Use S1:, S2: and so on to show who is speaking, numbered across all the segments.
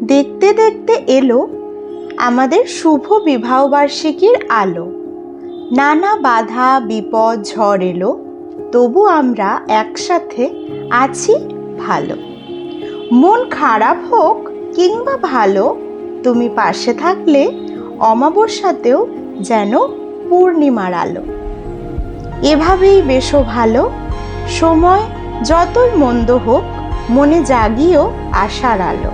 S1: দেখতে দেখতে এলো আমাদের শুভ বিবাহবার্ষিকীর আলো। নানা বাধা বিপদ ঝড় এলো, তবু আমরা একসাথে আছি ভালো। মন খারাপ হোক কিংবা ভালো, তুমি পাশে থাকলে অমাবস্যাতেও যেন পূর্ণিমার আলো। এভাবেই বেশো ভালো, সময় যতই মন্দ হোক মনে জাগিয়েও আশার আলো।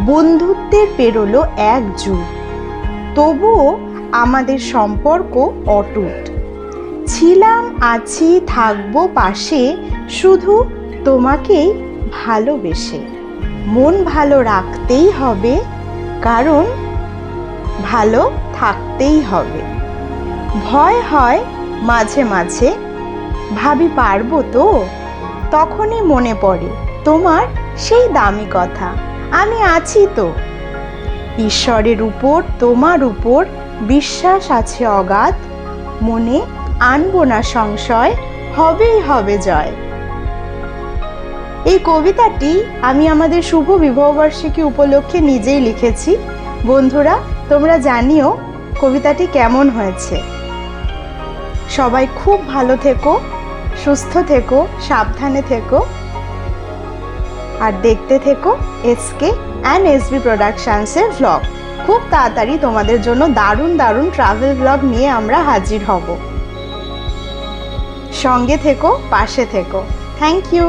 S1: বন্ধুত্বের পেরোলো 1 যুগ, তবুও আমাদের সম্পর্ক অটুট। ছিলাম আছি থাকবো পাশে, শুধু তোমাকেই ভালোবেসে। মন ভালো রাখতেই হবে, কারণ ভালো থাকতেই হবে। ভয় হয় মাঝে মাঝে, ভাবি পারবো তো, তখনই মনে পড়ে তোমার সেই দামি কথা, আমি আছি তো। ঈশ্বরের উপর তোমার উপর বিশ্বাস আছে অগাধ, মনে আনবো না সংশয়, হবেই হবে জয়। এই কবিতাটি আমি আমাদের শুভ বিবাহবার্ষিকী উপলক্ষে নিজেই লিখেছি। বন্ধুরা, তোমরা জানিও কবিতাটি কেমন হয়েছে। সবাই খুব ভালো থেকো, সুস্থ থেকো, সাবধানে থেকো, আর দেখতে থেকো এসকে অ্যান্ড এসবি প্রোডাকশনসের ভ্লগ। খুব তাড়াতাড়ি তোমাদের জন্য দারুণ দারুণ ট্রাভেল ভ্লগ নিয়ে আমরা হাজির হব। সঙ্গে থেকো, পাশে থেকো। Thank you.